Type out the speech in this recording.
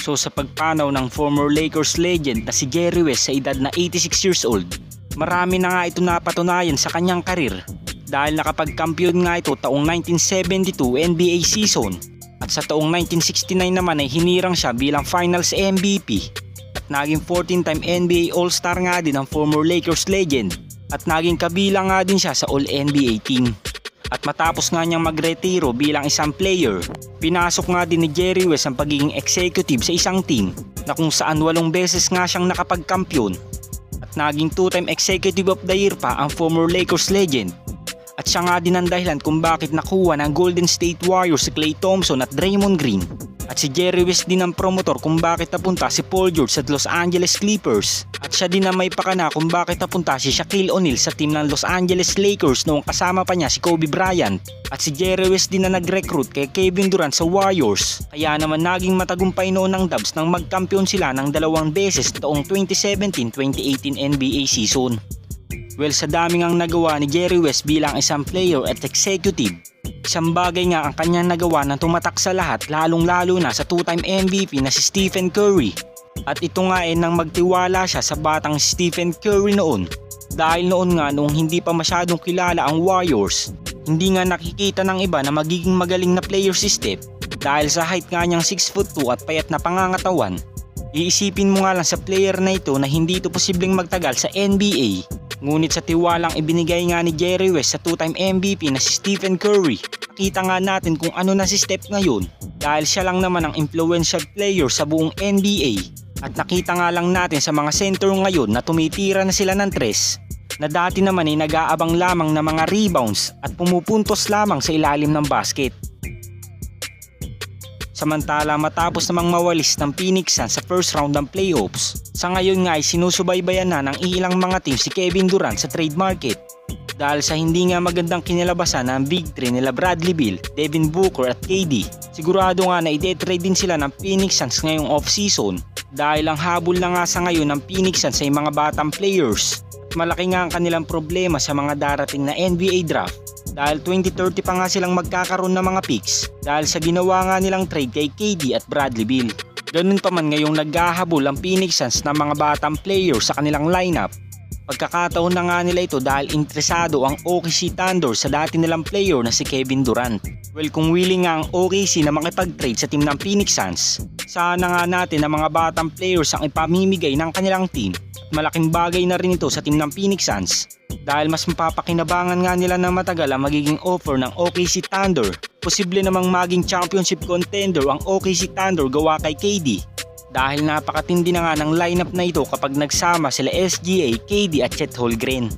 So sa pagpanaw ng former Lakers legend na si Jerry West sa edad na 86 years old, marami na nga ito napatunayan sa kanyang karir dahil nakapagkampiyon nga ito taong 1972 NBA season at sa taong 1969 naman ay hinirang siya bilang Finals MVP at naging 14-time NBA All-Star nga din ang former Lakers legend at naging kabilang nga din siya sa All-NBA team. At matapos nga niyang magretiro bilang isang player, pinasok nga din ni Jerry West ang pagiging executive sa isang team na kung saan 8 beses nga siyang nakapagkampiyon at naging 2-time executive of the year pa ang former Lakers legend. At siya nga din ang dahilan kung bakit nakuha ng Golden State Warriors si Klay Thompson at Draymond Green. At si Jerry West din ang promotor kung bakit napunta si Paul George sa Los Angeles Clippers. At siya din ang may pakana kung bakit napunta si Shaquille O'Neal sa team ng Los Angeles Lakers noong kasama pa niya si Kobe Bryant. At si Jerry West din na nag-recruit kay Kevin Durant sa Warriors. Kaya naman naging matagumpay noon ng Dubs nang magkampiyon sila ng 2 beses taong 2017-2018 NBA season. Well, sa daming ang nagawa ni Jerry West bilang isang player at executive, isang bagay nga ang kanyang nagawa na tumatak sa lahat, lalong-lalo na sa 2-time MVP na si Stephen Curry. At ito nga ay nang magtiwala siya sa batang Stephen Curry noon. Dahil noon nga noong hindi pa masyadong kilala ang Warriors, hindi nga nakikita ng iba na magiging magaling na player si Steph dahil sa height nga niyang 6'2" at payat na pangangatawan. Iisipin mo nga lang sa player na ito na hindi ito posibleng magtagal sa NBA. Ngunit sa tiwalang ibinigay nga ni Jerry West sa 2-time MVP na si Stephen Curry, nakita nga natin kung ano na si Steph ngayon dahil siya lang naman ang influential player sa buong NBA. At nakita nga lang natin sa mga center ngayon na tumitira na sila ng 3 na dati naman ay nag-aabang lamang ng mga rebounds at pumupuntos lamang sa ilalim ng basket. Samantala matapos namang mawalis ng Phoenix Suns sa first round ng playoffs, sa ngayon nga ay sinusubaybayan na ng ilang mga team si Kevin Durant sa trade market. Dahil sa hindi nga magandang kinalabasan ng Big 3 nila Bradley Beal, Devin Booker at KD, sigurado nga na i-trade din sila ng Phoenix Suns ngayong off-season. Dahil ang habol na nga sa ngayon ng Phoenix Suns ay mga batang players. At malaki nga ang kanilang problema sa mga darating na NBA draft. Dahil 2030 pa nga silang magkakaroon ng mga picks dahil sa ginawa nga nilang trade kay KD at Bradley Beal. Ganun pa man ngayong naghahabol ang Phoenix Suns ng mga batang players sa kanilang lineup. Pagkakataon na nga nila ito dahil interesado ang OKC Thunder sa dati nilang player na si Kevin Durant. Well, kung willing nga ang OKC na makipag-trade sa team ng Phoenix Suns, sana nga natin na mga batang players ang ipamimigay ng kanilang team. At malaking bagay na rin ito sa team ng Phoenix Suns dahil mas mapapakinabangan nga nila ng matagal ang magiging offer ng OKC Thunder. Posible namang maging championship contender ang OKC Thunder gawa kay KD. Dahil napakatindi na nga ng lineup na ito kapag nagsama sila SGA, KD at Chet Holmgren.